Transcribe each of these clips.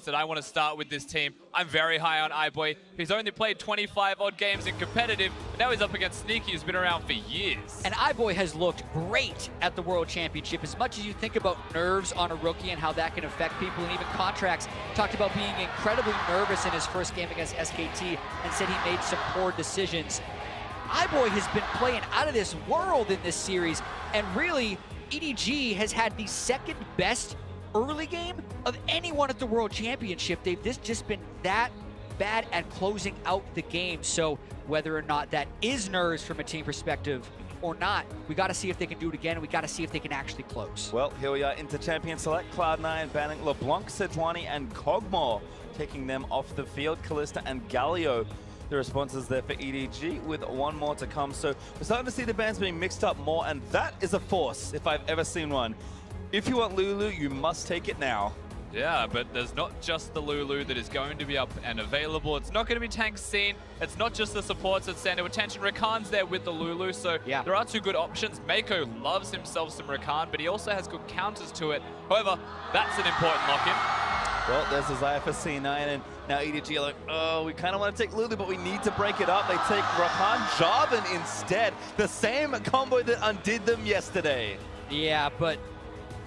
that I want to start with this team. I'm very high on iBoy. He's only played 25 odd games in competitive, but now he's up against Sneaky, who's been around for years. And iBoy has looked great at the World Championship. As much as you think about nerves on a rookie and how that can affect people, and even Contractz talked about being incredibly nervous in his first game against SKT and said he made some poor decisions. iBoy has been playing out of this world in this series, and really, EDG has had the second best early game of anyone at the World Championship. They've just been that bad at closing out the game. So whether or not that is nerves from a team perspective or not, we got to see if they can do it again, and we got to see if they can actually close. Well, here we are into Champion Select. Cloud9 banning LeBlanc, Sejuani, and Kog'Maw, taking them off the field. Kalista and Galio, the responses there for EDG, with one more to come. So we're starting to see the bans being mixed up more, and that is a force if I've ever seen one. If you want Lulu, you must take it now. Yeah, but there's not just the Lulu that is going to be up and available. It's not going to be tank scene. It's not just the supports that stand to attention. Rakan's there with the Lulu, so yeah, there are two good options. Meiko loves himself some Rakan, but he also has good counters to it. However, that's an important lock-in. Well, there's a Xayah for C9, and now EDG are like, oh, we kind of want to take Lulu, but we need to break it up. They take Rakan Jarvan instead. The same combo that undid them yesterday. Yeah, but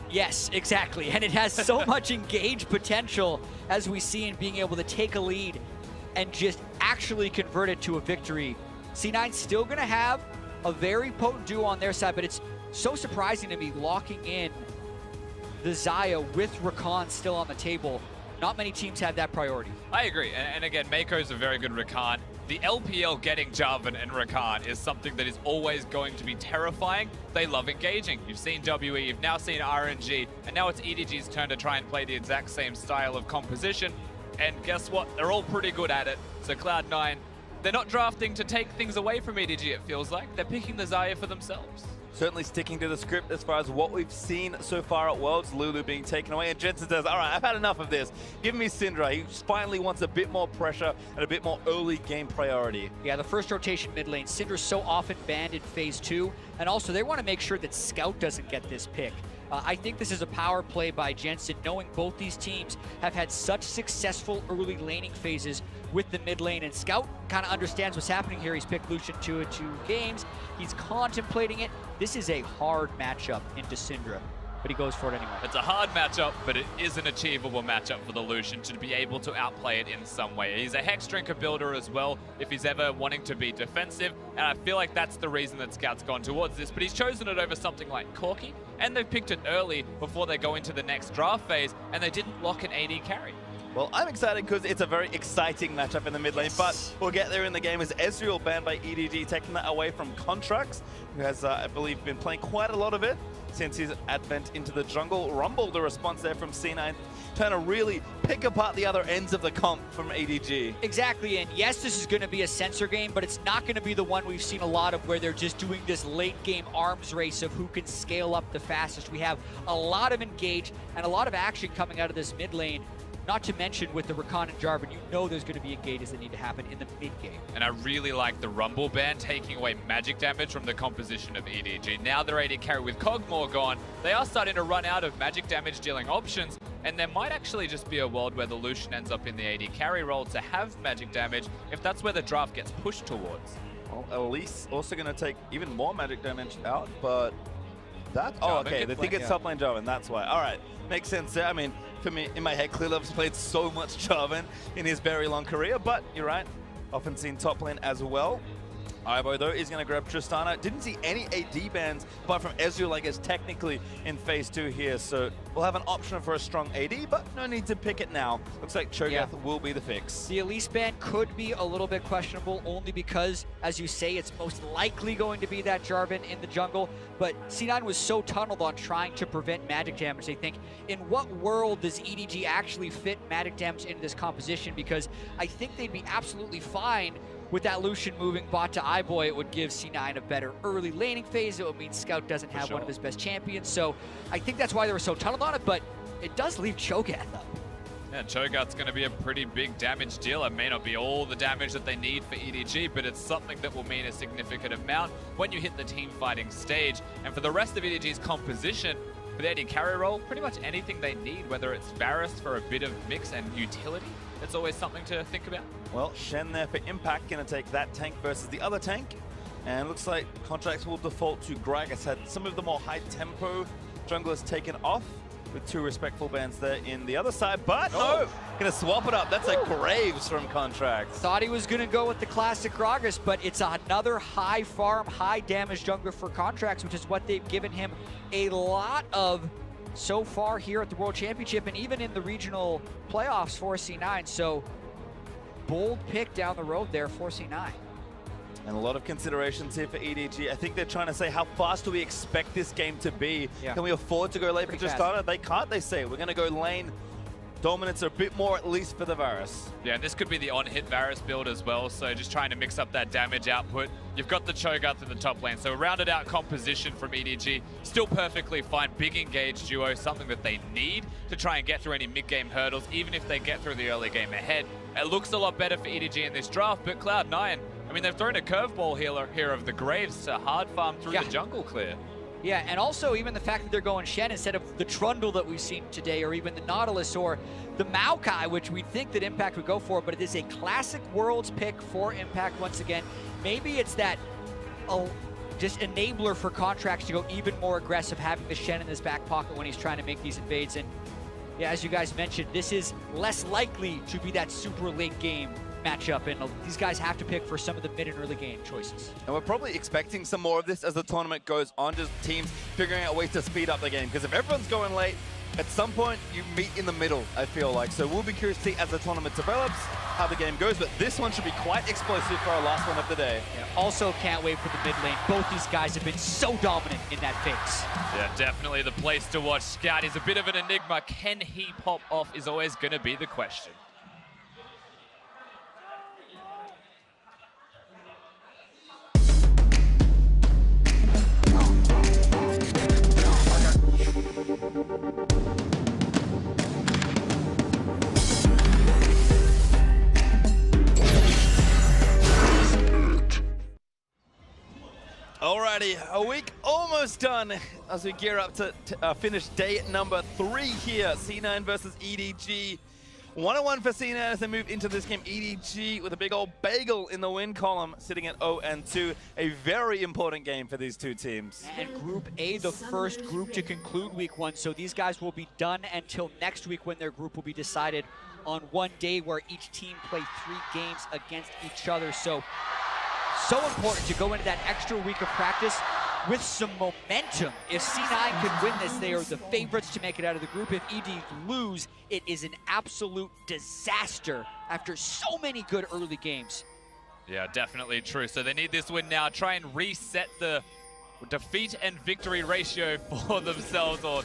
yes, exactly. And it has so much engaged potential, as we see, in being able to take a lead and just actually convert it to a victory. C9's still going to have a very potent duo on their side, but it's so surprising to me locking in the Xayah with Rakan still on the table. Not many teams have that priority. I agree, and again, Meiko's a very good Rakan. The LPL getting Jarvan and Rakan is something that is always going to be terrifying. They love engaging. You've seen WE, you've now seen RNG, and now it's EDG's turn to try and play the exact same style of composition. And guess what? They're all pretty good at it. So Cloud9, they're not drafting to take things away from EDG, it feels like. They're picking the Xayah for themselves. Certainly sticking to the script as far as what we've seen so far at Worlds. Lulu being taken away, and Jensen says, all right, I've had enough of this. Give me Syndra. He finally wants a bit more pressure and a bit more early game priority. Yeah, the first rotation mid lane. Syndra's so often banned in Phase 2, and also they want to make sure that Scout doesn't get this pick. I think this is a power play by Jensen, knowing both these teams have had such successful early laning phases with the mid lane, and Scout kind of understands what's happening here. He's picked Lucian 2 in 2 games. He's contemplating it. This is a hard matchup into Syndra, but he goes for it anyway. It's a hard matchup, but it is an achievable matchup for the Lucian to be able to outplay it in some way. He's a Hex Drinker builder as well, if he's ever wanting to be defensive, and I feel like that's the reason that Scout's gone towards this, but he's chosen it over something like Corki, and they've picked it early before they go into the next draft phase, and they didn't lock an AD carry. Well, I'm excited because it's a very exciting matchup in the mid lane, but we'll get there in the game as Ezreal banned by EDG, taking that away from Contractz, who has, I believe, been playing quite a lot of it since his advent into the jungle. Rumble, the response there from C9, trying to really pick apart the other ends of the comp from EDG. Exactly, and yes, this is going to be a sensor game, but it's not going to be the one we've seen a lot of where they're just doing this late game arms race of who can scale up the fastest. We have a lot of engage and a lot of action coming out of this mid lane. Not to mention with the Rakan and Jarvan, you know there's going to be engages that need to happen in the mid-game. And I really like the Rumble ban taking away magic damage from the composition of EDG. Now they're AD carry with Kog'Maw gone, they are starting to run out of magic damage dealing options, and there might actually just be a world where the Lucian ends up in the AD carry role to have magic damage if that's where the draft gets pushed towards. Well, Elise also going to take even more magic damage out, but that... Oh, okay, they think it's top lane Jarvan, that's why. All right, makes sense there. I mean, for me, in my head, Clearlove's played so much Jarvan in his very long career, but you're right, often seen top lane as well. iBoy, though, is going to grab Tristana. Didn't see any AD bans, apart from Ezreal, I guess, technically in Phase 2 here. So we'll have an option for a strong AD, but no need to pick it now. Looks like Cho'Gath will be the fix. The Elise ban could be a little bit questionable, only because, as you say, it's most likely going to be that Jarvan in the jungle. But C9 was so tunneled on trying to prevent magic damage. They think, in what world does EDG actually fit magic damage into this composition? Because I think they'd be absolutely fine with that Lucian moving bot to iBoy. It would give C9 a better early laning phase. It would mean Scout doesn't have one of his best champions. So I think that's why they were so tunneled on it, but it does leave Cho'Gath up. Yeah, Cho'Gath's going to be a pretty big damage dealer. It may not be all the damage that they need for EDG, but it's something that will mean a significant amount when you hit the team fighting stage. And for the rest of EDG's composition, for the AD carry role, pretty much anything they need, whether it's Varus for a bit of mix and utility, it's always something to think about. Well, Shen there for impact, gonna take that tank versus the other tank. And looks like Contractz will default to Gragas. Had some of the more high tempo junglers taken off with 2 respectful bans there in the other side, but no, gonna swap it up. That's a Graves from Contractz. Thought he was gonna go with the classic Gragas, but it's another high farm, high damage jungler for Contractz, which is what they've given him a lot of so far here at the World Championship and even in the regional playoffs for C9. So bold pick down the road there for C9. And a lot of considerations here for EDG. I think they're trying to say, how fast do we expect this game to be? Yeah. Can we afford to go late for Justana? They can't, they say. We're going to go lane dominance a bit more, at least for the Varus. Yeah, and this could be the on-hit Varus build as well, so just trying to mix up that damage output. You've got the Cho'Gath in the top lane, so a rounded out composition from EDG. Still perfectly fine. Big engaged duo, something that they need to try and get through any mid-game hurdles, even if they get through the early game ahead. It looks a lot better for EDG in this draft, but Cloud9, I mean, they've thrown a curveball here of the Graves to hard farm through the jungle clear. Yeah, and also even the fact that they're going Shen instead of the Trundle that we've seen today, or even the Nautilus, or the Maokai, which we think that Impact would go for, but it is a classic Worlds pick for Impact once again. Maybe it's that just enabler for Contractz to go even more aggressive, having the Shen in his back pocket when he's trying to make these invades. And yeah, as you guys mentioned, this is less likely to be that super late game matchup, and these guys have to pick for some of the mid and early game choices. And we're probably expecting some more of this as the tournament goes on, just teams figuring out ways to speed up the game. Because if everyone's going late, at some point you meet in the middle, I feel like. So we'll be curious to see as the tournament develops how the game goes, but this one should be quite explosive for our last one of the day. Yeah, also can't wait for the mid lane. Both these guys have been so dominant in that phase. Yeah, definitely the place to watch. Scout is a bit of an enigma. Can he pop off is always going to be the question. Alrighty, a week almost done as we gear up to finish day number 3 here. C9 versus EDG. 1-1 for C9 as they move into this game. EDG with a big old bagel in the win column, sitting at 0-2. A very important game for these two teams. And Group A, the first group to conclude week 1. So these guys will be done until next week when their group will be decided on one day, where each team play 3 games against each other. So important to go into that extra week of practice with some momentum. If C9 can win this, they are the favorites to make it out of the group. If ED lose, it is an absolute disaster after so many good early games. Yeah, definitely true. So they need this win now, try and reset the defeat and victory ratio for themselves, or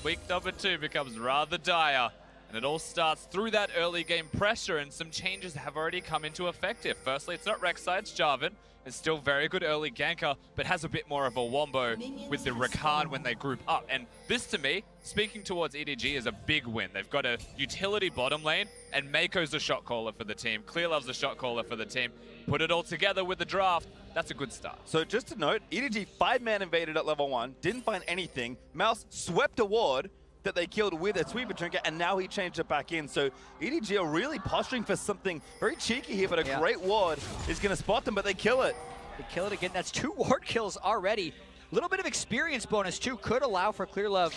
week number 2 becomes rather dire. And it all starts through that early game pressure, and some changes have already come into effect here. Firstly, it's not Rek'Sai, it's Jarvan. It's still very good early ganker, but has a bit more of a wombo with the Rakan when they group up. And this, to me, speaking towards EDG, is a big win. They've got a utility bottom lane, and Meiko's the shot caller for the team. Clearlove's the shot caller for the team. Put it all together with the draft. That's a good start. So just to note, EDG 5-man invaded at level 1, didn't find anything. Mouse swept a ward that they killed with a sweeper trinket, and now he changed it back in. So EDG are really posturing for something very cheeky here, but a great ward is going to spot them, but they kill it. They kill it again. That's 2 ward kills already. A little bit of experience bonus too could allow for Clearlove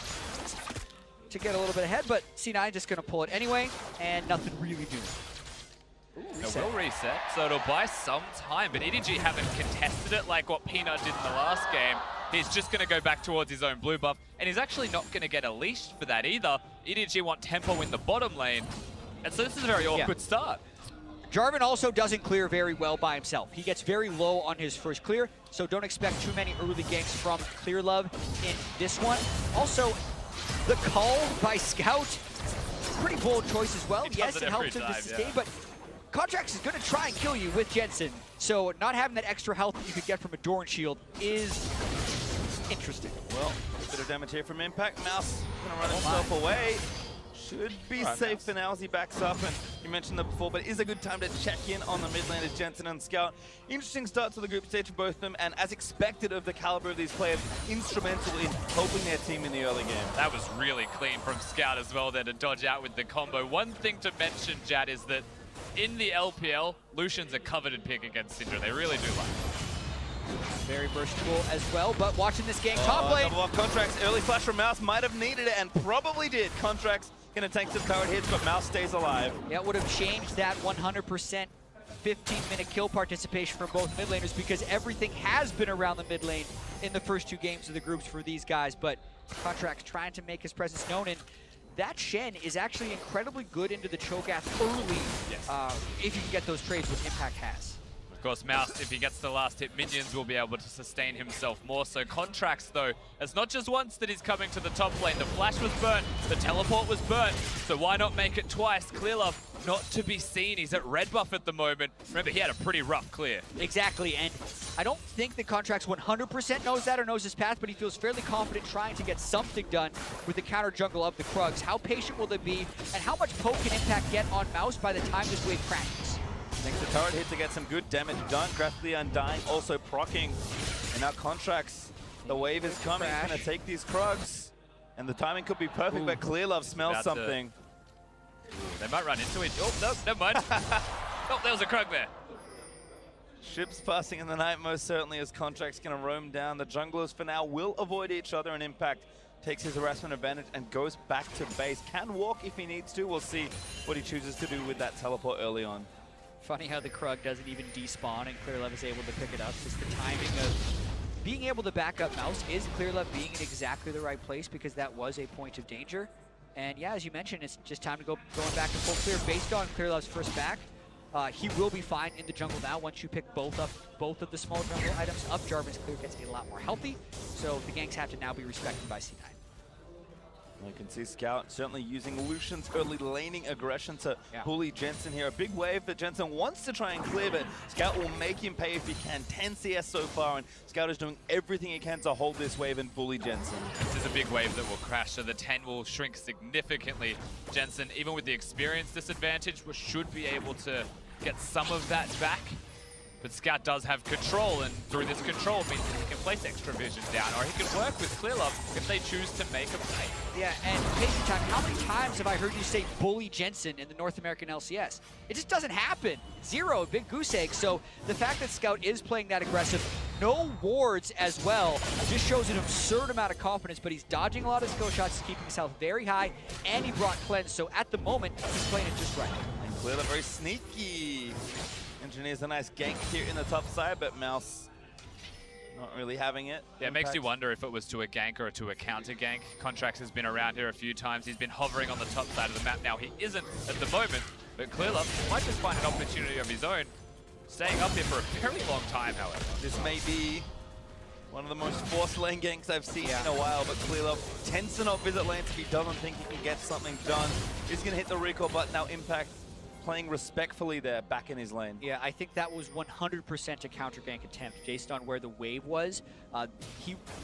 to get a little bit ahead, but C9 just going to pull it anyway, and nothing really doing. It will reset, so it'll buy some time, but EDG haven't contested it like what Peanut did in the last game. He's just going to go back towards his own blue buff, and he's actually not going to get a leash for that either. EDG want tempo in the bottom lane, and so this is a very awkward start. Jarvan also doesn't clear very well by himself. He gets very low on his first clear, so don't expect too many early ganks from Clearlove in this one. Also, the call by Scout, pretty bold choice as well. Yes, it helps him to sustain, but Contractz is going to try and kill you with Jensen. So not having that extra health that you could get from a Doran shield is interesting. Well, a bit of damage here from Impact. Mouse going to run himself away. should be safe for now as he backs up, and you mentioned that before, but it is a good time to check in on the mid laners, Jensen and Scout. Interesting start to the group stage for both of them, and as expected of the caliber of these players, instrumental in helping their team in the early game. That was Really clean from Scout as well there to dodge out with the combo. One thing to mention, Jad, is that in the LPL, Lucian's a coveted pick against Syndra. They really do like it. Very versatile as well, but watching this game top lane. Double off Contractz, early flash from Mouse, might have needed it and probably did. Contractz gonna tank some turret hits, but Mouse stays alive. Yeah, it would have changed that 100% 15-minute kill participation from both mid laners because everything has been around the mid lane in the first two games of the groups for these guys, but Contractz trying to make his presence known, and that Shen is actually incredibly good into the Cho'Gath early if you can get those trades, which Impact has. Of course, Mouse, if he gets the last hit, minions will be able to sustain himself more. So Contractz, though, it's not just once that he's coming to the top lane. The flash was burnt, the teleport was burnt, so why not make it twice? Clearlove, not to be seen. He's at red buff at the moment. Remember, he had a pretty rough clear. Exactly, and I don't think that Contractz 100% knows that or knows his path, but he feels fairly confident trying to get something done with the counter jungle of the Krugs. How patient will they be, and how much poke can Impact get on Mouse by the time this wave cracks? Thanks to turret hit to get some good damage done. Graphically Undying also proccing. And now Contractz, the wave is coming. He's going to take these Krugs. And the timing could be perfect, but Clearlove smells something. They might run into it. Oh, no, never mind. Oh, there was a Krug there. Ships passing in the night most certainly as Contractz going to roam down. The junglers for now will avoid each other, and Impact takes his harassment advantage and goes back to base. Can walk if he needs to. We'll see what he chooses to do with that teleport early on. Funny how the Krug doesn't even despawn and Clearlove is able to pick it up. Just the timing of being able to back up Mouse is Clearlove being in exactly the right place because that was a point of danger. And yeah, as you mentioned, it's just time to going back to full clear based on Clearlove's first back. He will be fine in the jungle now once you pick both of the small jungle items up. Jarvan's clear gets a lot more healthy, so the ganks have to now be respected by C9. You can see Scout certainly using Lucian's early laning aggression to bully Jensen here. A big wave that Jensen wants to try and clear, but Scout will make him pay if he can. 10 CS so far, and Scout is doing everything he can to hold this wave and bully Jensen. This is a big wave that will crash, so the 10 will shrink significantly. Jensen, even with the experience disadvantage, should be able to get some of that back. But Scout does have control, and through this control means that he can place extra vision down, or he can work with Clearlove if they choose to make a play. Yeah, and patient time, how many times have I heard you say bully Jensen in the North American LCS? It just doesn't happen. Zero, big goose egg. So the fact that Scout is playing that aggressive, no wards as well, just shows an absurd amount of confidence, but he's dodging a lot of skill shots, he's keeping his health very high, and he brought cleanse, so at the moment, he's playing it just right. And Clearlove very sneaky. Engineers a nice gank here in the top side, but Mouse not really having it. Yeah, it makes you wonder if it was to a gank or to a counter gank. Contractz has been around here a few times. He's been hovering on the top side of the map. Now he isn't at the moment, but Clearlove might just find an opportunity of his own, staying up here for a very long time, however. This may be one of the most forced lane ganks I've seen in a while, but Clearlove tends to not visit lanes if he doesn't think he can get something done. He's going to hit the recall button now. Impact playing respectfully there, back in his lane. Yeah, I think that was 100% a counter gank attempt based on where the wave was.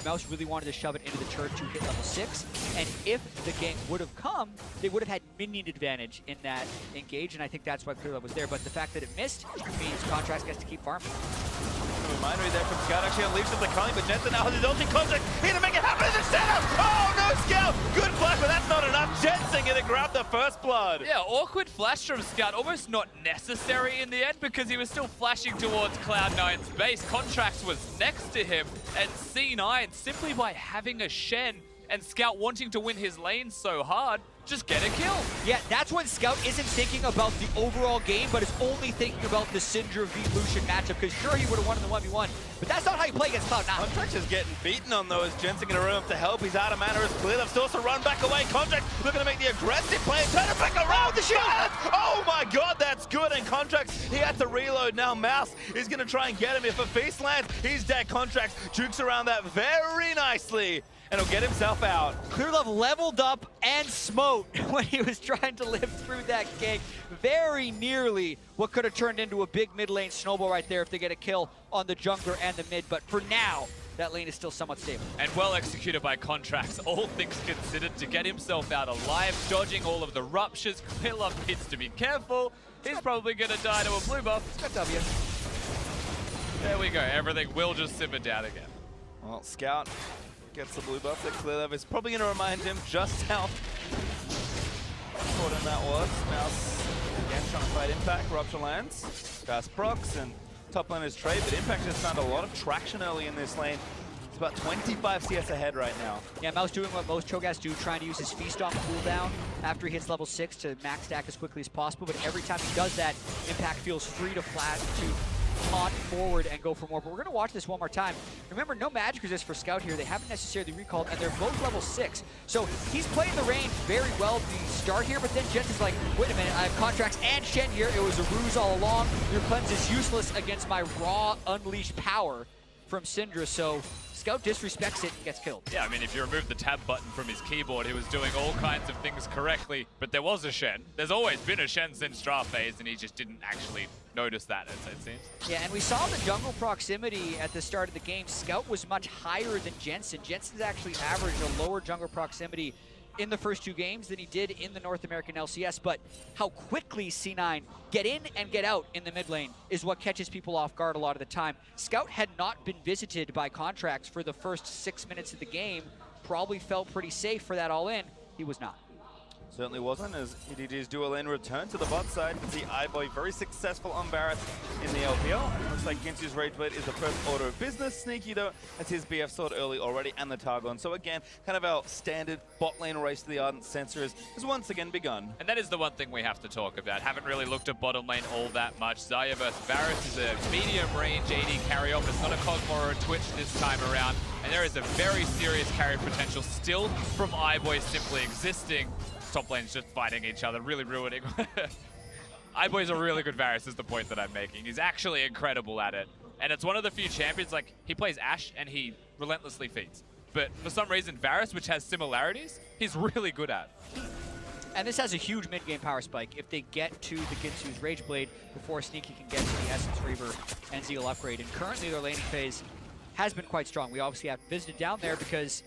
Mouse really wanted to shove it into the turret to hit level 6, and if the gank would have come, they would have had minion advantage in that engage, and I think that's why Clearlove was there. But the fact that it missed means Contractz gets to keep farming. A reminder there from Scout, actually unleashed the Kali, but Jensen now has his ulti. Contractz here to make it happen in the center! Oh no, Scout! Good flash, but that's not enough. Jensen gonna grab the first blood. Yeah, awkward flash from Scout, almost not necessary in the end because he was still flashing towards Cloud9's base. Contractz was next to him, and C9, simply by having a Shen and Scout wanting to win his lane so hard, just get a kill. Yeah, that's when Scout isn't thinking about the overall game, but is only thinking about the Syndra v Lucian matchup, because sure, he would have won in the 1v1, but that's not how you play against Cloud9. Contractz is getting beaten on those. Jensen going to run up to help. He's out of mana as Clearlove still to run back away. Contractz looking to make the aggressive play, turn it back around. The shield! Oh my god, that's good. And Contractz, he had to reload. Now Mouse is going to try and get him. If a feast lands, he's dead. Contractz jukes around that very nicely, and he'll get himself out. Clearlove leveled up and smote when he was trying to live through that gank. Very nearly what could have turned into a big mid lane snowball right there if they get a kill on the jungler and the mid. But for now, that lane is still somewhat stable. And well executed by Contractz, all things considered, to get himself out alive, dodging all of the ruptures. Clearlove needs to be careful. He's probably going to die to a blue buff. Got W. There we go. Everything will just simmer down again. Well, Scout gets the blue buff that Clearlove is probably going to remind him just how important that was. Mouse again trying to fight Impact. Rupture lands. Fast procs and top lane is trade, but Impact has found a lot of traction early in this lane. It's about 25 CS ahead right now. Yeah, Mouse doing what most Cho'Gaths do, trying to use his Feast on cooldown after he hits level 6 to max stack as quickly as possible, but every time he does that, Impact feels free to taunt forward and go for more. But we're going to watch this one more time. Remember, no magic resist for Scout here. They haven't necessarily recalled, and they're both level 6. So he's playing the range very well at the start here, but then Jensen's like, wait a minute, I have Contractz and Shen here. It was a ruse all along. Your cleanse is useless against my raw, unleashed power from Syndra. So Scout disrespects it and gets killed. Yeah, I mean, if you remove the tab button from his keyboard, he was doing all kinds of things correctly, but there was a Shen. There's always been a Shen since draft phase, and he just didn't actually notice that, as it seems. Yeah, and we saw the jungle proximity at the start of the game. Scout was much higher than Jensen. Jensen's actually averaged a lower jungle proximity in the first 2 games than he did in the North American LCS, but how quickly C9 get in and get out in the mid lane is what catches people off guard a lot of the time. Scout had not been visited by Contractz for the first 6 minutes of the game, probably felt pretty safe for that all in. He was not. Certainly wasn't, as EDG's dual lane return to the bot side. You can see iBoy very successful on Varus in the LPL. Looks like Ginsu's Rage Blade is the first order of business. Sneaky though, as his BF sword early already, and the Targon. So again, kind of our standard bot lane race to the Ardent Sensor has once again begun. And that is the one thing we have to talk about. Haven't really looked at bottom lane all that much. Xayah versus Varus is a medium range AD carry off. It's not a Cosmo or a Twitch this time around. And there is a very serious carry potential still from iBoy simply existing. Top lane's just fighting each other, really ruining. iBoy's a really good Varus is the point that I'm making. He's actually incredible at it. And it's one of the few champions, like, he plays Ashe and he relentlessly feeds. But for some reason, Varus, which has similarities, he's really good at. And this has a huge mid-game power spike if they get to the Ginsu's Rage Blade before Sneaky can get to the Essence Reaver and Zeal upgrade. And currently their laning phase has been quite strong. We obviously have visited down there because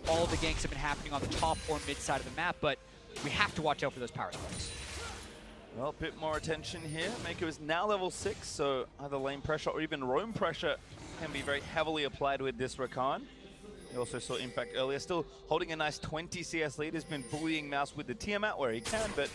all of the ganks have been happening on the top or mid side of the map, but we have to watch out for those power spikes. Well, a bit more attention here. Meiko is now level 6, so either lane pressure or even roam pressure can be very heavily applied with this Rakan. We also saw Impact earlier, still holding a nice 20 CS lead. Has been bullying Mouse with the Tiamat where he can, but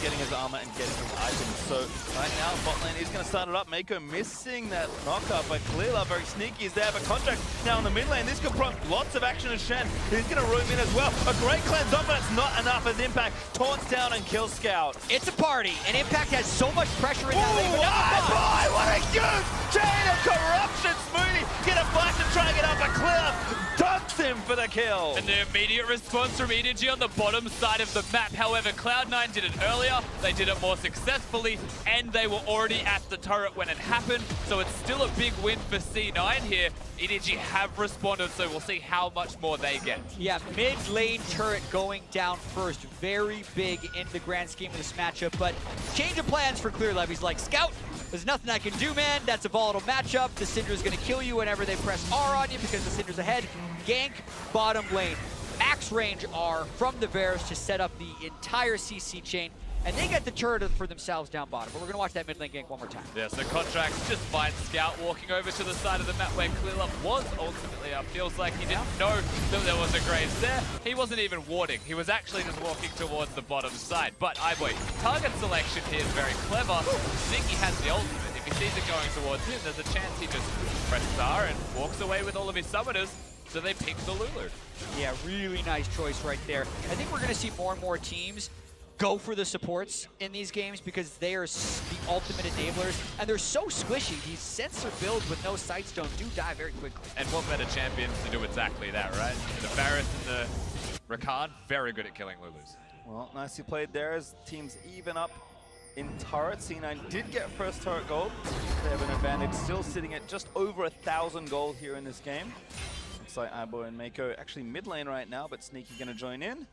getting his armor and getting his items. So right now, bot lane is going to start it up. Meiko missing that knockup, but Clearlove very sneaky is there. But Contractz now in the mid lane. This could prompt lots of action as Shen. He's going to roam in as well. A great cleanse off, but it's not enough as Impact taunts down and kills Scout. It's a party, and Impact has so much pressure in that lane. Boy, what a huge chain of corruption! Smoothie get a flash to try and get up, but Clearlove dunks him for the kill. And the immediate response from EDG on the bottom side of the map. However, Cloud9 did it earlier, they did it more successfully, and they were already at the turret when it happened. So it's still a big win for C9 here. EDG have responded, so we'll see how much more they get. Yeah, mid lane turret going down first. Very big in the grand scheme of this matchup, but change of plans for Clearlove. He's like, Scout, there's nothing I can do, man. That's a volatile matchup. The Syndra's gonna kill you whenever they press R on you because the Syndra's ahead. Gank bottom lane. Max range R from the Varus to set up the entire CC chain, and they get the turret for themselves down bottom. But we're gonna watch that mid lane gank one more time. Yeah, so Contractz just finds Scout walking over to the side of the map where Clearlove was ultimately up. Feels like he didn't know that there was a Graves there. He wasn't even warding. He was actually just walking towards the bottom side. But iBoy, target selection here is very clever. Sneaky has the ultimate. If he sees it going towards him, there's a chance he just presses R and walks away with all of his summoners. So they pick the Lulu. Yeah, really nice choice right there. I think we're going to see more and more teams go for the supports in these games because they are the ultimate enablers, and they're so squishy. These sensor builds with no sightstone do die very quickly. And what better champions to do exactly that, right? The Varus and the Rakan, very good at killing Lulus. Well, nicely played there as teams even up in turret. C9 did get first turret gold. They have an advantage, still sitting at just over 1,000 gold here in this game. Looks like iBoy and Meiko actually mid lane right now, but Sneaky gonna join in.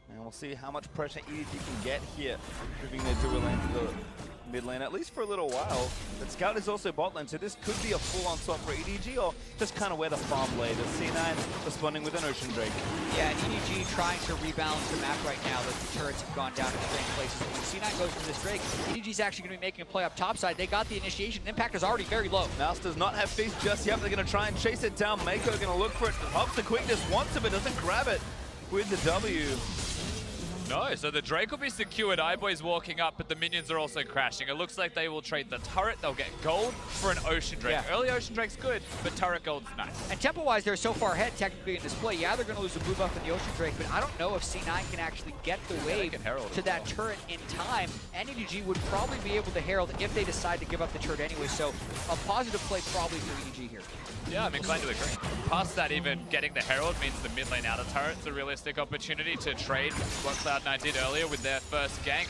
And we'll see how much pressure EDG can get here, moving their dual lane to the mid lane, at least for a little while. But Scout is also bot lane, so this could be a full-on swap for EDG, or just kind of where the farm laid. C9 responding with an Ocean Drake. Yeah, and EDG trying to rebalance the map right now that the turrets have gone down in strange places. When C9 goes for this Drake, EDG's actually going to be making a play up top side. They got the initiation. Impact is already very low. Mouse does not have feast just yet. They're going to try and chase it down. Meiko going to look for it. Hops the quickness, wants it, but doesn't grab it with the W. No, so the Drake will be secured. iBoy's walking up, but the minions are also crashing. It looks like they will trade the turret. They'll get gold for an Ocean Drake. Yeah. Early Ocean Drake's good, but turret gold's nice. And tempo-wise, they're so far ahead technically in this play. Yeah, they're going to lose the blue buff in the Ocean Drake, but I don't know if C9 can actually get the wave to that turret in time. And EDG would probably be able to herald if they decide to give up the turret anyway. So a positive play probably for EDG here. Yeah, I'm inclined to agree. Past that, even getting the Herald means the mid lane outer turret's a realistic opportunity to trade what Cloud9 did earlier with their first gank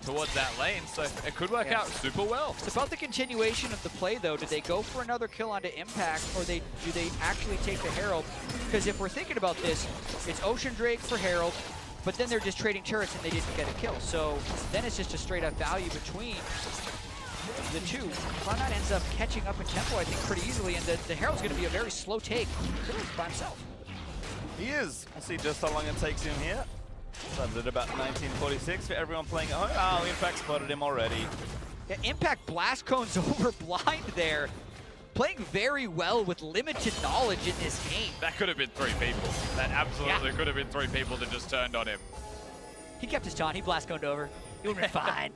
towards that lane, so it could work out super well. It's about the continuation of the play, though. Do they go for another kill onto Impact, or do they actually take the Herald? Because if we're thinking about this, it's Ocean Drake for Herald, but then they're just trading turrets and they didn't get a kill. So then it's just a straight up value between the two. Cloud9 ends up catching up in tempo, I think, pretty easily, and the Herald's going to be a very slow take by himself. He is. We'll see just how long it takes him here. Started at about 1946 for everyone playing at home. Oh, Impact spotted him already. Yeah, Impact blast cones over blind there. Playing very well with limited knowledge in this game. That could have been 3 people. That absolutely could have been 3 people that just turned on him. He kept his taunt. He blast coned over. He would have been fine.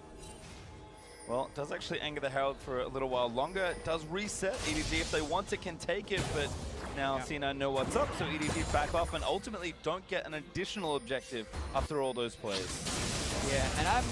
Well, it does actually anger the Herald for a little while longer. It does reset. EDG, if they want it, can take it, but now C9 know what's up, so EDG back off and ultimately don't get an additional objective after all those plays. Yeah, and I'm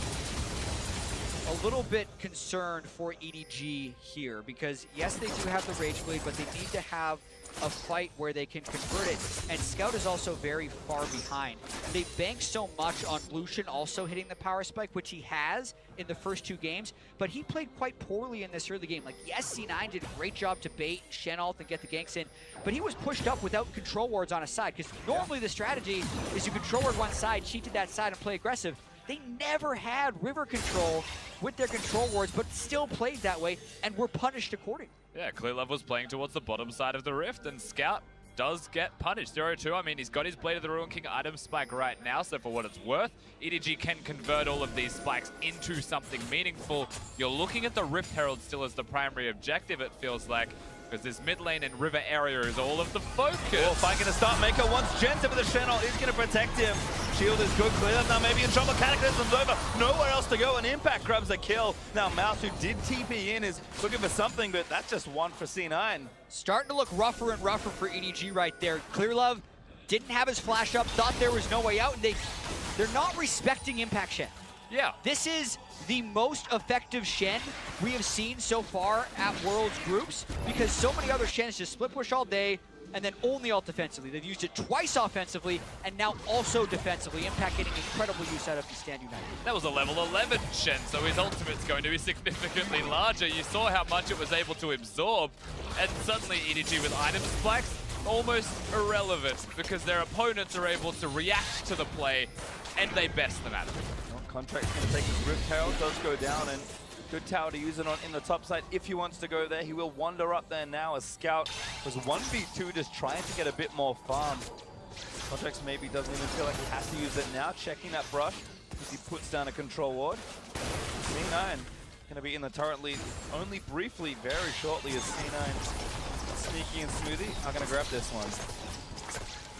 a little bit concerned for EDG here because, yes, they do have the Rage Blade, but they need to have a fight where they can convert it, and Scout is also very far behind. They bank so much on Lucian also hitting the power spike, which he has in the first 2 games, but he played quite poorly in this early game. Like, yes, C9 did a great job to bait Shen ult and get the ganks in, but he was pushed up without control wards on a side, because normally the strategy is you control ward one side, cheat to that side, and play aggressive. They never had river control with their control wards, but still played that way and were punished accordingly. Yeah, Clearlove was playing towards the bottom side of the rift, and Scout does get punished. 0-2, I mean, he's got his Blade of the Ruin King item spike right now, so for what it's worth, EDG can convert all of these spikes into something meaningful. You're looking at the Rift Herald still as the primary objective, it feels like, because this mid lane and river area is all of the focus. Oh, fight going to start. Meiko wants Jensen, but the Shen ult is going to protect him. Shield is good, clear. Now maybe in trouble. Cataclysm's over. Nowhere else to go, and Impact grabs a kill. Now Mouse, who did TP in, is looking for something, but that's just one for C9. Starting to look rougher and rougher for EDG right there. Clearlove didn't have his flash up, thought there was no way out, and they're not respecting Impact Shen. Yeah. This is the most effective Shen we have seen so far at Worlds groups, because so many other Shens just split push all day and then only ult defensively. They've used it twice offensively and now also defensively. Impact getting incredible use out of the Stand United. That was a level 11 Shen, so his ultimate's going to be significantly larger. You saw how much it was able to absorb, and suddenly EDG with item spikes, almost irrelevant, because their opponents are able to react to the play, and they best them at it. Contractz going to take his Rift Herald, does go down, and good tower to use it on in the top side. If he wants to go there, he will wander up there now as Scout was 1v2, just trying to get a bit more farm. Contractz maybe doesn't even feel like he has to use it now, checking that brush as he puts down a control ward. C9 going to be in the turret lead only briefly, very shortly, as C9 Sneaky and Smoothie are going to grab this one.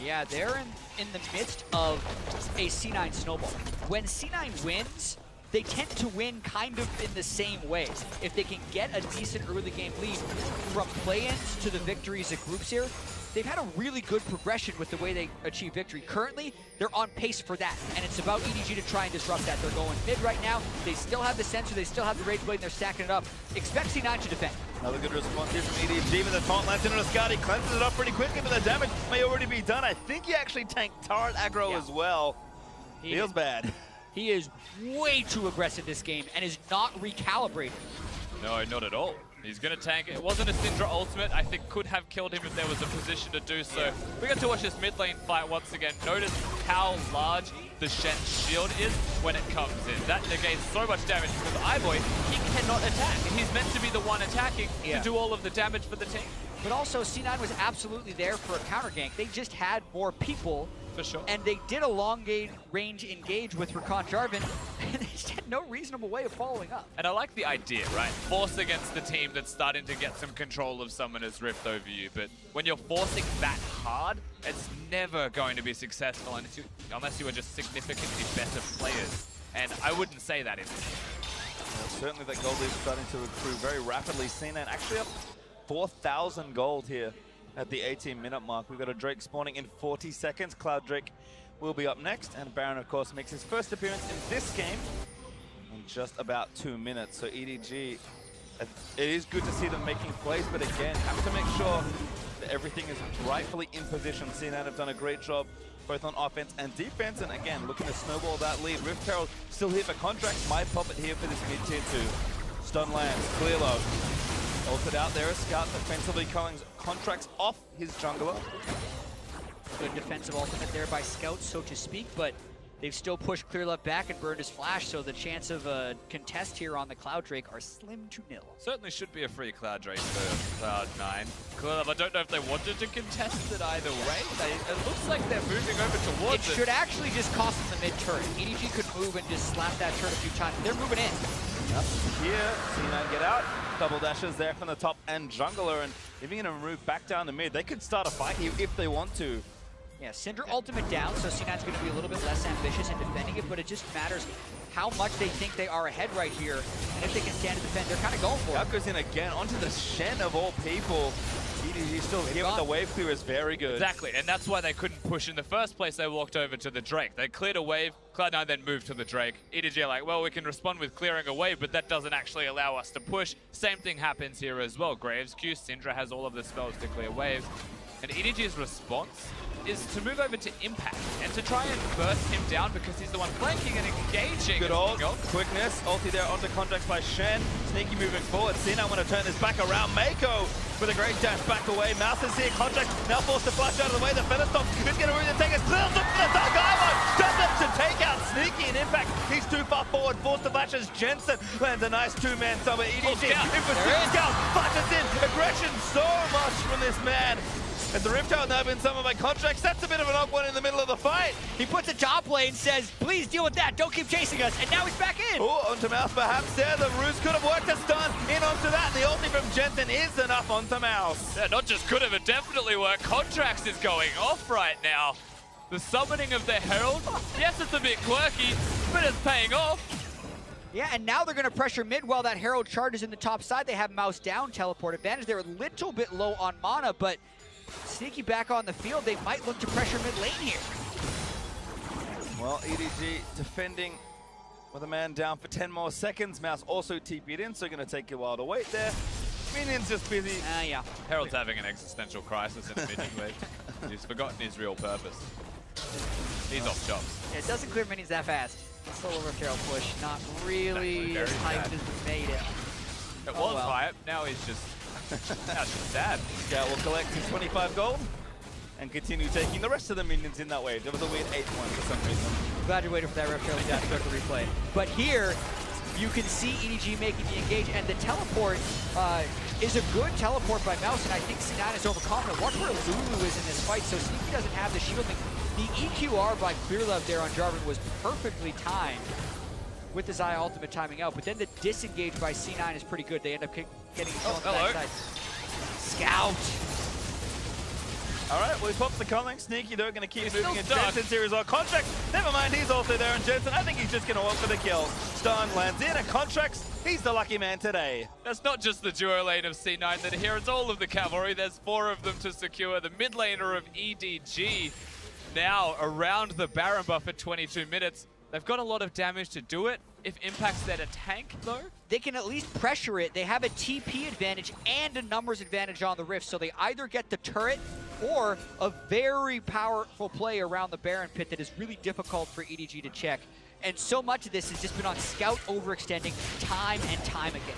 Yeah, they're in the midst of a C9 snowball. When C9 wins, they tend to win kind of in the same way. If they can get a decent early game lead from play-ins to the victories at groups here, they've had a really good progression with the way they achieve victory. Currently, they're on pace for that, and it's about EDG to try and disrupt that. They're going mid right now. They still have the sensor, they still have the Rage Blade, and they're stacking it up. Expect C9 to defend. Another good response here from EDG, but the taunt lands into the Scout. He cleanses it up pretty quickly, but the damage may already be done. I think he actually tanked turret aggro as well. Feels bad. He is way too aggressive this game and is not recalibrated. No, not at all. He's going to tank it. It wasn't a Syndra ultimate. I think could have killed him if there was a position to do so. We got to watch this mid lane fight once again. Notice how large the Shen shield is when it comes in. That negates so much damage because iBoy, he cannot attack. And he's meant to be the one attacking to do all of the damage for the team. But also, C9 was absolutely there for a counter gank. They just had more people. For sure. And they did a long range engage with Rakan Jarvan, and they just had no reasonable way of following up. And I like the idea, right? Force against the team that's starting to get some control of Summoner's Rift over you. But when you're forcing that hard, it's never going to be successful unless you are just significantly better players. And I wouldn't say that in this. Well, certainly that gold is starting to accrue very rapidly. C9 actually up 4,000 gold here at the 18-minute mark. We've got a Drake spawning in 40 seconds. Cloud Drake will be up next, and Baron, of course, makes his first appearance in this game in just about 2 minutes. So EDG, it is good to see them making plays, but again, have to make sure that everything is rightfully in position. C9 have done a great job both on offense and defense, and again, looking to snowball that lead. Rift Herald still here for Contractz. My puppet here for this mid-tier 2. Stun lands, clear low. Ulted out there, a scout defensively calling Contractz off his jungler. Good defensive ultimate there by Scout, so to speak, but they've still pushed Clear Love back and burned his flash, so the chance of a contest here on the Cloud Drake are slim to nil. Certainly should be a free Cloud Drake for Cloud9. Clear Love, I don't know if they wanted to contest it either way. It looks like they're moving over towards it. It should actually just cost them the mid-turret. EDG could move and just slap that turret a few times. They're moving in. Yep. Here, C9 get out. Double dashes there from the top and jungler, and even going to move back down the mid. They could start a fight here if they want to. Yeah, Syndra ultimate down, so C9's going to be a little bit less ambitious in defending it, but it just matters how much they think they are ahead right here. And if they can stand and defend, they're kind of going for it. That goes in again onto the Shen of all people. EDG still here, but the wave clear is very good. Exactly, and that's why they couldn't push in the first place. They walked over to the Drake. They cleared a wave, Cloud9 then moved to the Drake. EDG are like, well, we can respond with clearing a wave, but that doesn't actually allow us to push. Same thing happens here as well. Graves Q, Syndra has all of the spells to clear waves. And EDG's response is to move over to Impact and to try and burst him down because he's the one flanking and engaging. Good ult, quickness, ulti there onto Contractz by Shen. Sneaky moving forward. C9 want to turn this back around. Meiko with a great dash back away. Mouse is here. Contractz now forced to flash out of the way. The Featherstop could get a room to take it. Clears up for the dark iBoy. Does it to take out Sneaky and Impact. He's too far forward. Forced to flash as Jensen lands a nice two-man summer. EDG in pursuit. Scout flashes in. Aggression so much from this man. And the Rift Herald now been summoned by Contractz. That's a bit of an odd one in the middle of the fight. He puts a top lane, says, please deal with that. Don't keep chasing us. And now he's back in. Oh, onto Mouse perhaps there. The ruse could have worked a stun in onto that. And the ulti from Jensen is enough onto Mouse. Yeah, not just could have, it definitely worked. Contractz is going off right now. The summoning of the Herald, yes, it's a bit quirky, but it's paying off. Yeah, and now they're going to pressure mid while that Herald charges in the top side. They have Mouse down, teleport advantage. They're a little bit low on mana, but Sneaky back on the field. They might look to pressure mid lane here. Well, EDG defending with a man down for 10 more seconds. Mouse also TP'd in, so going to take a while to wait there. Minions just busy. Yeah. Herald's having an existential crisis in a minion wave. He's forgotten his real purpose. He's off chops. Yeah, it doesn't clear minions that fast. Solo Rift Herald push, not really as hyped as we made it. It was hype, now he's just sad. Scout will collect his 25 gold and continue taking the rest of the minions in that wave. There was a weird 8-1 for some reason. I'm glad you're waiting for that Rift Herald dash to replay. But here, you can see EDG making the engage, and the teleport is a good teleport by Mouse, and I think C9 is overconfident. Watch where Lulu is in this fight, so Sneaky doesn't have the shielding. The EQR by Clear Love there on Jarvan was perfectly timed with the Xayah ultimate timing out, but then the disengage by C9 is pretty good. They end up getting kill on the backside. Scout! All right, well, he pops the calling. Sneaky, though, going to keep moving in Jensen's here as well. Contractz, never mind, he's also there. And Jensen, I think he's just going to opt for the kill. Stun lands in, and Contractz, he's the lucky man today. That's not just the duo lane of C9 that are here, it's all of the cavalry. There's 4 of them to secure. The mid laner of EDG now around the Baron buff at 22 minutes. They've got a lot of damage to do it. If Impact's there to tank, though, they can at least pressure it. They have a TP advantage and a numbers advantage on the Rift, so they either get the turret or a very powerful play around the Baron pit that is really difficult for EDG to check. And so much of this has just been on Scout overextending time and time again.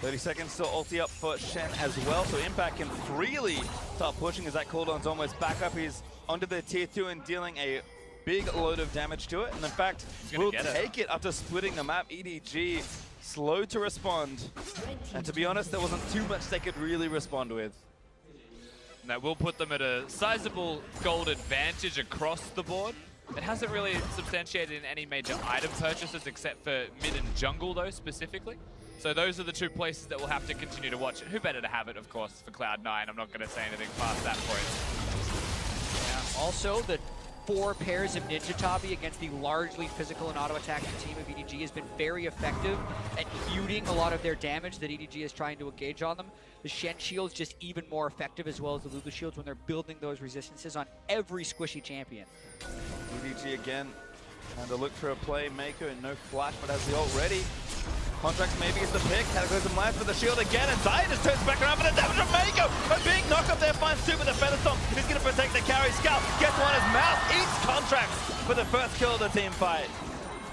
30 seconds still ulti up for Shen as well, so Impact can freely start pushing as that cooldown's almost back up. He's onto the tier 2 and dealing a big load of damage to it. And in fact, we'll take it after splitting the map. EDG slow to respond. And to be honest, there wasn't too much they could really respond with. And that will put them at a sizable gold advantage across the board. It hasn't really substantiated in any major item purchases except for mid and jungle though, specifically. So those are the two places that we'll have to continue to watch. Who better to have it, of course, for Cloud9. I'm not going to say anything past that point. Yeah. Also, the 4 pairs of Ninja Tabi against the largely physical and auto-attacking team of EDG has been very effective at muting a lot of their damage that EDG is trying to engage on them. The Shen shield's just even more effective, as well as the Lulu shields when they're building those resistances on every squishy champion. EDG again, and a look for a play. Meiko, no flash, but has the ult ready. Contractz maybe is the pick. Cataclysm lands for the shield again, and Xayah just turns back around for the damage from Meiko. A big knock up there, finds 2 with the Feather Stomp. Who's going to protect the carry? Scout gets one as Mouse eats Contractz for the first kill of the team fight.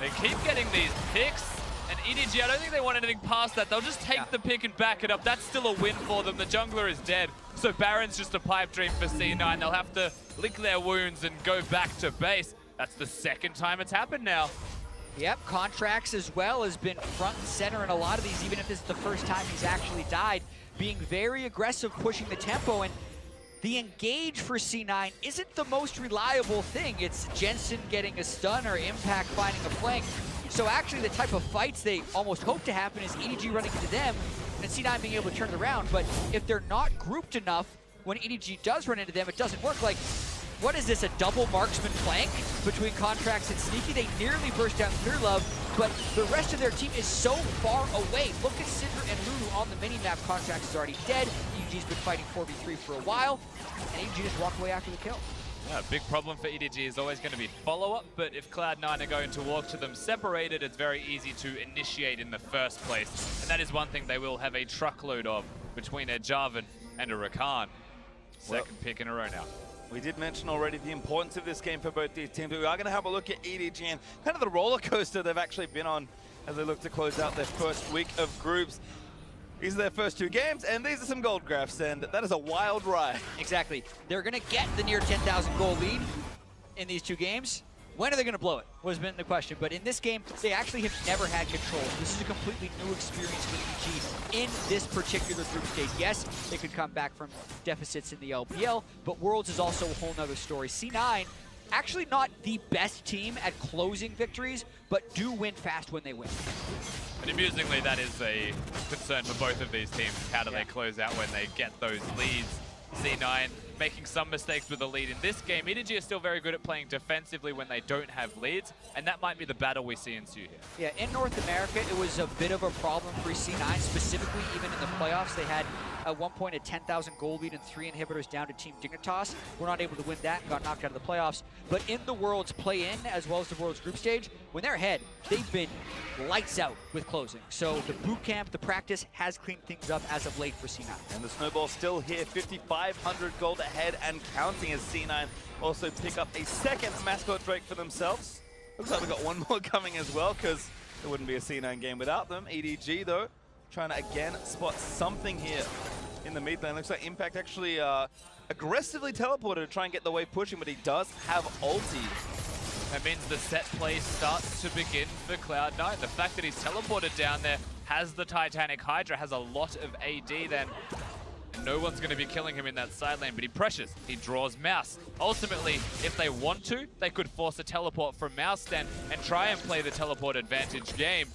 They keep getting these picks, and EDG, I don't think they want anything past that. They'll just take the pick and back it up. That's still a win for them. The jungler is dead, so Baron's just a pipe dream for C9. They'll have to lick their wounds and go back to base. That's the second time it's happened now. Yep, Contractz as well has been front and center in a lot of these, even if this is the first time he's actually died, being very aggressive, pushing the tempo, and the engage for C9 isn't the most reliable thing. It's Jensen getting a stun or Impact finding a flank. So actually the type of fights they almost hope to happen is EDG running into them and C9 being able to turn it around. But if they're not grouped enough, when EDG does run into them, it doesn't work. Like, what is this, a double marksman flank between Contractz and Sneaky? They nearly burst down Clear Love, but the rest of their team is so far away. Look at Syndra and Lulu on the mini-map. Contractz is already dead. EDG's been fighting 4v3 for a while, and EDG just walked away after the kill. Yeah, big problem for EDG is always going to be follow-up, but if Cloud9 are going to walk to them separated, it's very easy to initiate in the first place. And that is one thing they will have a truckload of between a Jarvan and a Rakan. Second pick in a row now. We did mention already the importance of this game for both these teams, but we are going to have a look at EDG and kind of the roller coaster they've actually been on as they look to close out their first week of groups. These are their first 2 games, and these are some gold graphs, and that is a wild ride. Exactly. They're going to get the near 10,000 goal lead in these 2 games. When are they going to blow it was been the question. But in this game, they actually have never had control. This is a completely new experience for EDG in this particular group stage. Yes, they could come back from deficits in the LPL, but Worlds is also a whole nother story. C9, actually not the best team at closing victories, but do win fast when they win. And amusingly, that is a concern for both of these teams. How do they close out when they get those leads? C9 making some mistakes with the lead in this game. EDG is still very good at playing defensively when they don't have leads, and that might be the battle we see ensue here. Yeah, in North America, it was a bit of a problem for C9, specifically even in the playoffs. They had at one point a 10,000 gold lead and 3 inhibitors down to Team Dignitas. We're not able to win that and got knocked out of the playoffs. But in the Worlds play-in, as well as the Worlds group stage, when they're ahead, they've been lights out with closing. So the boot camp, the practice has cleaned things up as of late for C9. And the snowball's still here, 5,500 gold ahead and counting as C9 also pick up a second mascot Drake for themselves. Looks like we got one more coming as well, because there wouldn't be a C9 game without them. EDG, though, trying to again spot something here in the mid lane. Looks like Impact actually aggressively teleported to try and get the wave pushing, but he does have ulti. That means the set play starts to begin for Cloud9. The fact that he's teleported down there, has the Titanic Hydra, has a lot of AD, then no one's going to be killing him in that side lane, but he pressures, he draws Mouse. Ultimately, if they want to, they could force a teleport from Mouse then and try and play the teleport advantage game.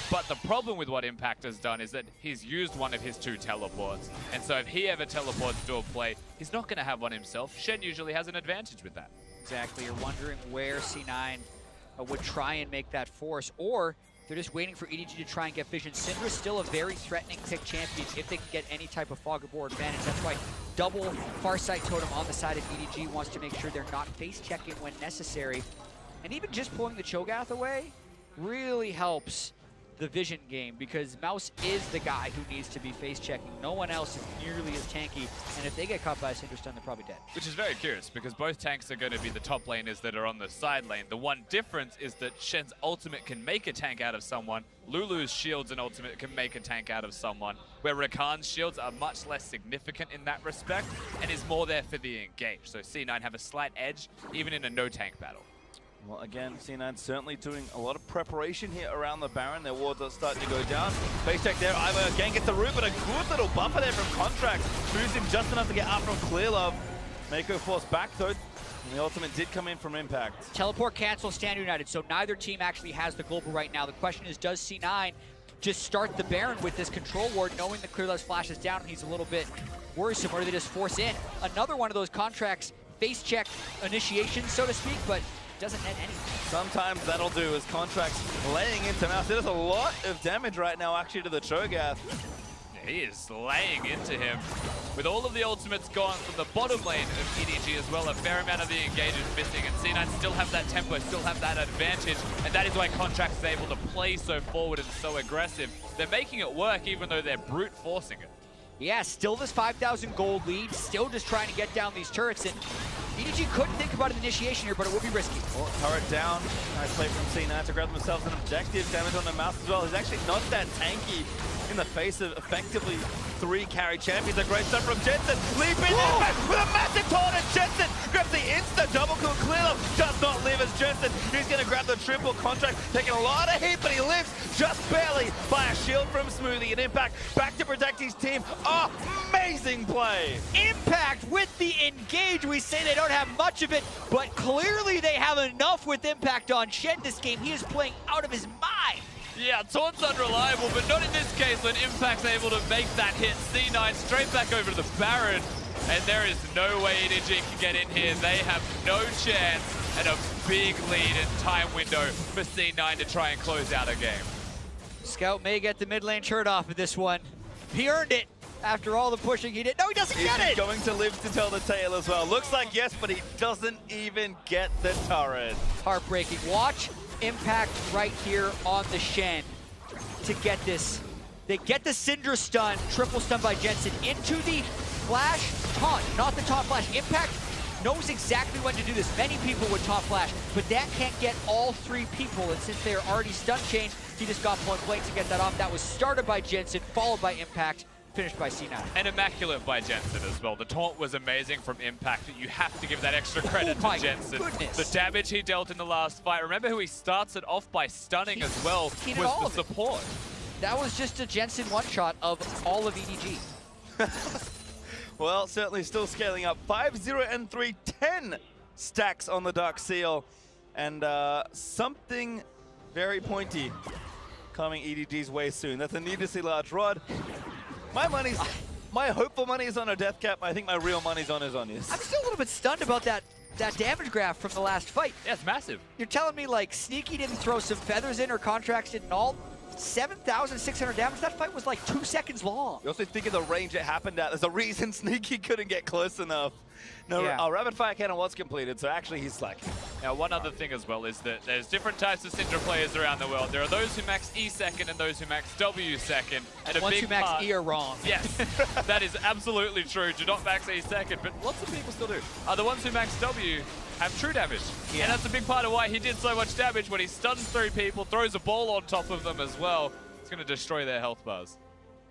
But the problem with what Impact has done is that he's used one of his 2 teleports. And so if he ever teleports to a play, he's not going to have one himself. Shen usually has an advantage with that. Exactly. You're wondering where C9 would try and make that force, or they're just waiting for EDG to try and get vision. Syndra's still a very threatening pick champion if they can get any type of fog of war advantage. That's why double Farsight Totem on the side of EDG wants to make sure they're not face checking when necessary. And even just pulling the Cho'Gath away really helps the vision game, because Mouse is the guy who needs to be face checking. No one else is nearly as tanky, and if they get caught by a Syndra stun, they're probably dead. Which is very curious, because both tanks are going to be the top laners that are on the side lane. The one difference is that Shen's ultimate can make a tank out of someone, Lulu's shields and ultimate can make a tank out of someone, where Rakan's shields are much less significant in that respect, and is more there for the engage. So C9 have a slight edge, even in a no tank battle. Well, again, C9 certainly doing a lot of preparation here around the Baron. Their wards are starting to go down. Face check there. iBoy again gets the root, but a good little buffer there from Contractz. Moves him just enough to get out from Clearlove. Meiko forced back, though. And the ultimate did come in from Impact. Teleport cancel, stand united. So neither team actually has the global right now. The question is, does C9 just start the Baron with this control ward, knowing that Clearlove's flash is down and he's a little bit worrisome, or do they just force in another one of those Contractz face check initiations, so to speak, but doesn't net anything. Sometimes that'll do as Contractz laying into Mouse. It does a lot of damage right now actually to the Cho'Gath. He is laying into him. With all of the ultimates gone from the bottom lane of EDG as well, a fair amount of the engage is missing, and C9 still have that tempo, still have that advantage, and that is why Contractz is able to play so forward and so aggressive. They're making it work even though they're brute forcing it. Yeah, still this 5,000 gold lead, still just trying to get down these turrets, and EDG couldn't think about an initiation here, but it would be risky. Well, turret down. Nice play from C9 to grab themselves an objective. Damage on the Mouse as well. He's actually not that tanky in the face of effectively 3 carry champions. A great stuff from Jensen. Leap in with a massive taunt, and Jensen grabs the insta double kill. Clearlove does not live as Jensen. He's going to grab the triple Contract, taking a lot of heat, but he lives just barely by a shield from Smoothie. And Impact back to protect his team. Amazing play. Impact with the engage. We say they don't have much of it, but clearly they have enough with Impact on Shen this game. He is playing out of his mind. Yeah, Taunt's unreliable, but not in this case when Impact's able to make that hit. C9 straight back over to the Baron, and there is no way EDG can get in here. They have no chance, and a big lead in time window for C9 to try and close out a game. Scout may get the mid lane shirt off of this one. He earned it after all the pushing he did. No, he doesn't get it! He's going to live to tell the tale as well. Looks like yes, but he doesn't even get the turret. Heartbreaking. Watch Impact right here on the Shen to get this. They get the Syndra stun, triple stun by Jensen, into the flash taunt, not the taunt flash. Impact knows exactly when to do this. Many people would taunt flash, but that can't get all 3 people, and since they are already stun chained, he just got point blank to get that off. That was started by Jensen, followed by Impact, finished by C9. And immaculate by Jensen as well. The taunt was amazing from Impact. You have to give that extra credit to Jensen. Goodness. The damage he dealt in the last fight. Remember who he starts it off by stunning as well was the support. That was just a Jensen one-shot of all of EDG. Well, certainly still scaling up. 5-0 and 3, 10 stacks on the Dark Seal. And something very pointy coming EDG's way soon. That's a needlessly large rod. My hopeful money is on a death cap. I think my real money's on Azonius. I'm still a little bit stunned about that damage graph from the last fight. Yeah, it's massive. You're telling me like Sneaky didn't throw some feathers in or Contractz didn't all? 7,600 damage. That fight was like 2 seconds long. You also think of the range it happened at. There's a reason Sneaky couldn't get close enough. No, yeah. Our rapid fire cannon was completed, so actually he's slacking. Now, one other thing as well is that there's different types of Syndra players around the world. There are those who max E second and those who max W second. And the ones who max E are wrong. Yes, that is absolutely true. Do not max E second, but lots of people still do. The ones who max W have true damage. Yeah. And that's a big part of why he did so much damage when he stuns 3 people, throws a ball on top of them as well. It's going to destroy their health bars.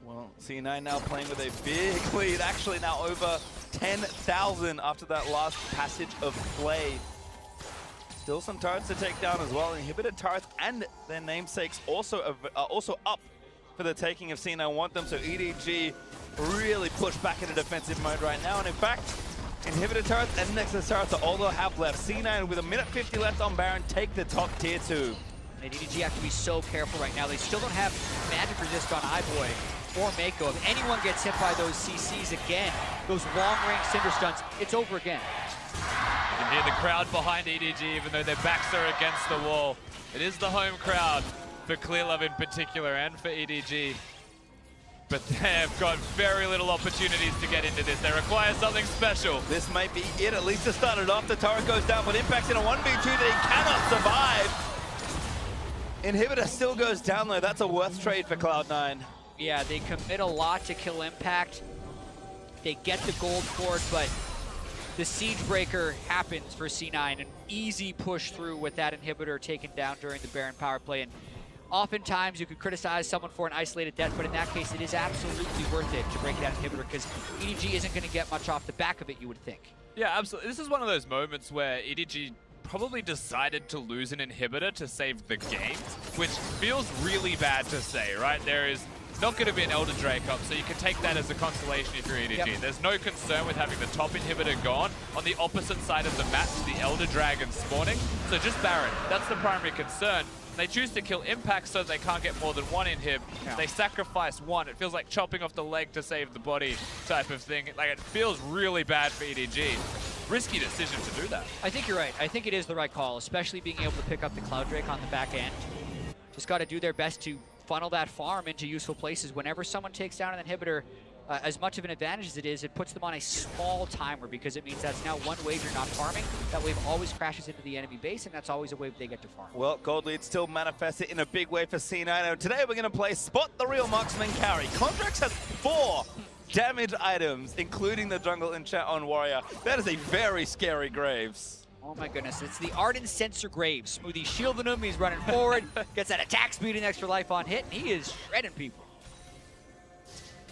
Well, C9 now playing with a big lead, actually now over 10,000 after that last passage of play. Still some turrets to take down as well. Inhibited turrets and their namesakes also up for the taking of C9 want them, so EDG really push back into defensive mode right now. And in fact, Inhibited turrets and Nexus turrets are all they'll have left. C9 with 1:50 left on Baron take the top tier 2. And EDG have to be so careful right now. They still don't have magic resist on iBoy or Meiko. If anyone gets hit by those CCs again, those long-range Syndra stuns, it's over again. You can hear the crowd behind EDG, even though their backs are against the wall. It is the home crowd for Clearlove in particular and for EDG. But they've got very little opportunities to get into this. They require something special. This might be it, at least to start it off. The turret goes down, but Impact's in a 1v2 that he cannot survive. Inhibitor still goes down though. That's a worth trade for Cloud9. Yeah, they commit a lot to kill Impact. They get the gold for it, but the siege breaker happens for C9. An easy push through with that inhibitor taken down during the Baron power play. And oftentimes you could criticize someone for an isolated death, but in that case it is absolutely worth it to break that inhibitor because EDG isn't going to get much off the back of it, you would think. Yeah, absolutely. This is one of those moments where EDG probably decided to lose an inhibitor to save the game, which feels really bad to say, right? There is not going to be an Elder Drake up, so you can take that as a consolation if you're EDG. Yep. There's no concern with having the top inhibitor gone. On the opposite side of the map, the Elder Dragon spawning, so just Baron. That's the primary concern. They choose to kill Impact so they can't get more than one inhib. Yeah. They sacrifice one. It feels like chopping off the leg to save the body type of thing. Like, it feels really bad for EDG. Risky decision to do that. I think you're right. I think it is the right call, especially being able to pick up the Cloud Drake on the back end. Just got to do their best to funnel that farm into useful places. Whenever someone takes down an inhibitor, as much of an advantage as it is, it puts them on a small timer because it means that's now one wave you're not farming. That wave always crashes into the enemy base, and that's always a wave they get to farm. Well, Gold Lead still manifested in a big way for C9. And today we're going to play Spot the Real Marksman Carry. Contractz has 4 damage items, including the jungle enchant on Warrior. That is a very scary Graves. Oh my goodness, it's the Ardent Sensor Graves. Smoothie shielding him, he's running forward, gets that attack speed and extra life on hit, and he is shredding people.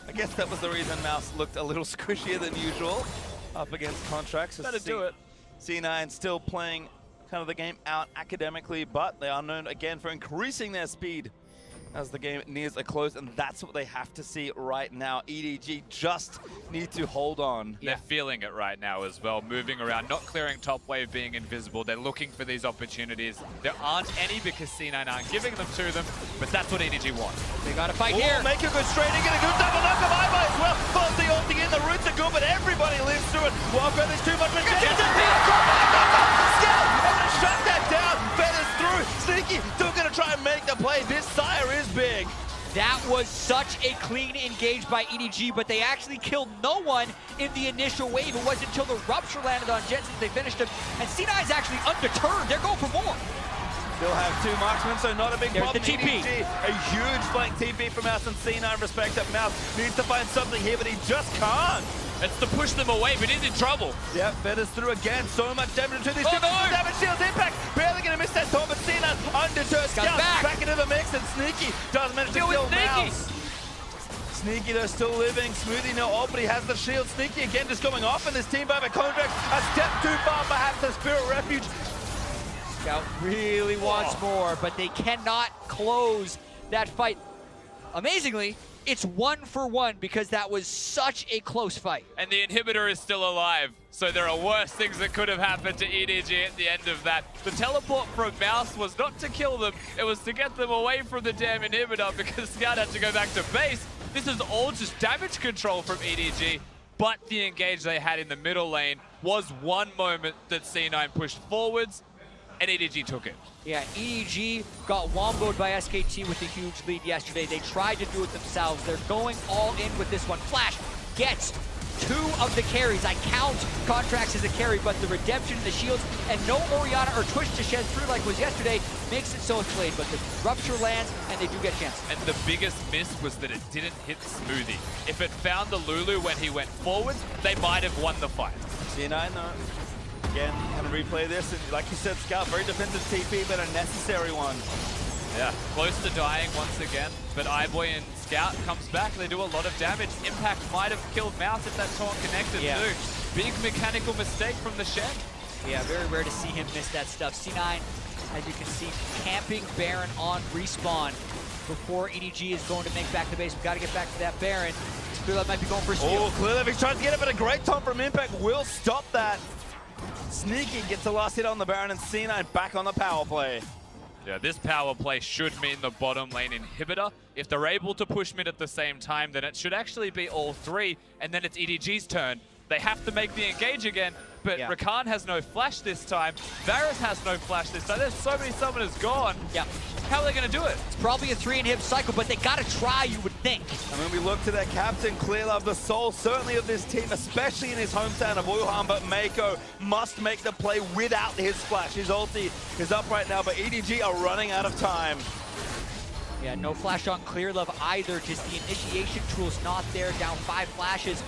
I guess that was the reason Mouse looked a little squishier than usual up against Contractz. Better do it. C9 still playing kind of the game out academically, but they are known again for increasing their speed as the game nears a close, and that's what they have to see right now. EDG just need to hold on. They're feeling it right now as well, moving around, not clearing top wave, being invisible. They're looking for these opportunities. There aren't any because C9 aren't giving them to them, but that's what EDG want. They got to fight here. Meiko goes straight in, get a good double knock of iBoy as well. Follows the ulti in, the roots are good, but everybody lives through it. Walker, there's too much Jensen. Shut that down, feathers through. Sneaky, still gonna try and make the play. This Xayah is big. That was such a clean engage by EDG, but they actually killed no one in the initial wave. It wasn't until the rupture landed on Jensen they finished him, and C9 is actually undeterred. They're going for more. Still have 2 marksmen, so not a big problem. The TP. EDG, a huge flank TP from Mouse, and C9 respect that Mouse needs to find something here, but he just can't. It's to push them away, but he's in trouble. Yep, feathers through again. So much damage to these two. No. Damage shields, Impact. Barely going to miss that top, but C9 undeterred. Scout back into the mix, and Sneaky does manage to kill Mouse. Sneaky though still living. Smoothie no ult, but he has the shield. Sneaky again just going off in this team by the Contractz. A step too far, perhaps the Spirit Refuge. Scout really wants more, but they cannot close that fight. Amazingly, it's 1-for-1 because that was such a close fight. And the inhibitor is still alive, so there are worse things that could have happened to EDG at the end of that. The teleport from Mouse was not to kill them, it was to get them away from the damn inhibitor because Scout had to go back to base. This is all just damage control from EDG, but the engage they had in the middle lane was one moment that C9 pushed forwards, and EDG took it. Yeah, EDG got womboed by SKT with a huge lead yesterday. They tried to do it themselves. They're going all in with this one. Flash gets 2 of the carries. I count Contractz as a carry, but the redemption, the shields, and no Orianna or Twitch to shed through like was yesterday makes it so it's played. But the rupture lands, and they do get chances. And the biggest miss was that it didn't hit Smoothie. If it found the Lulu when he went forwards, they might have won the fight. C9 though. Again, gonna replay this, and like you said, Scout, very defensive TP, but a necessary one. Yeah, close to dying once again, but iBoy and Scout comes back, they do a lot of damage. Impact might have killed Mouse if that taunt connected too. Big mechanical mistake from the Shen. Yeah, very rare to see him miss that stuff. C9, as you can see, camping Baron on respawn before EDG is going to make back the base. We've got to get back to that Baron. Clearlove might be going for a steal. Oh, Clearlove trying to get it, but a great taunt from Impact will stop that. Sneaky gets the last hit on the Baron, and C9 back on the power play. Yeah, this power play should mean the bottom lane inhibitor. If they're able to push mid at the same time, then it should actually be all 3, and then it's EDG's turn. They have to make the engage again, but Rakan has no flash this time. Varus has no flash this time. There's so many summoners gone. Yeah. How are they going to do it? It's probably a 3-inhib cycle, but they got to try, you would think. And when we look to their captain, Clearlove, the soul certainly of this team, especially in his hometown of Wuhan, but Meiko must make the play without his flash. His ulti is up right now, but EDG are running out of time. Yeah, no flash on Clearlove either, just the initiation tool's not there, down 5 flashes.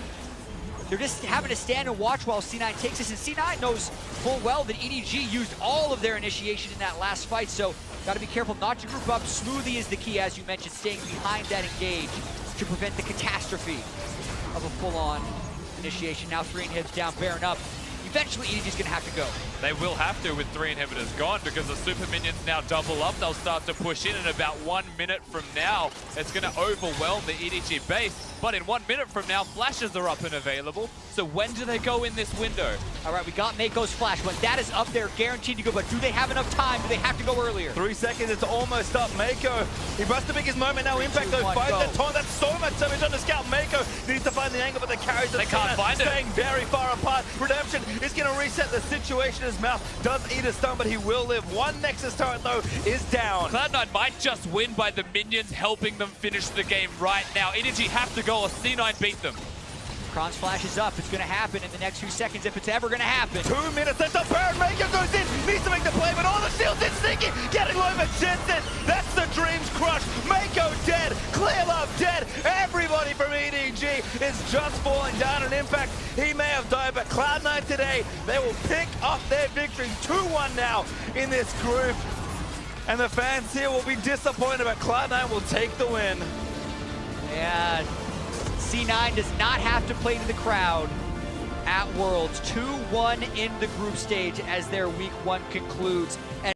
They're just having to stand and watch while C9 takes this, and C9 knows full well that EDG used all of their initiation in that last fight, so got to be careful not to group up. Smoothie is the key, as you mentioned, staying behind that engage to prevent the catastrophe of a full-on initiation. Now 3 inhibs down, Baron up. eventually EDG's going to have to go. They will have to with 3 inhibitors gone because the super minions now double up. They'll start to push in about 1 minute from now. It's going to overwhelm the EDG base. But in 1 minute from now, flashes are up and available. So when do they go in this window? All right, we got Meiko's flash, but that is up there, guaranteed to go. But do they have enough time? Do they have to go earlier? 3 seconds, it's almost up. Meiko, he must have biggest moment now. Impact though, finds that taunt. That's so much damage on the scout. Meiko needs to find the angle, but the carries they can't find it. Staying very far apart. Redemption is going to reset the situation. His mouth does eat a stun, but he will live. One Nexus turret though is down. Cloud9 might just win by the minions helping them finish the game right now. EDG have to go or C9 beat them. Kron's flash is up. It's going to happen in the next few seconds if it's ever going to happen. 2 minutes, that's a burn. Meiko goes in, needs to make the play, but all the shields in sneaky, getting low for Jensen. That's the dreams crushed. Meiko dead, Clear Love dead. Everybody from EDG is just falling down in Impact. He may have died, but Cloud9 today, they will pick up their victory. 2-1 now in this group. And the fans here will be disappointed, but Cloud9 will take the win. Yeah. C9 does not have to play to the crowd at Worlds. 2-1 in the group stage as their week 1 concludes. And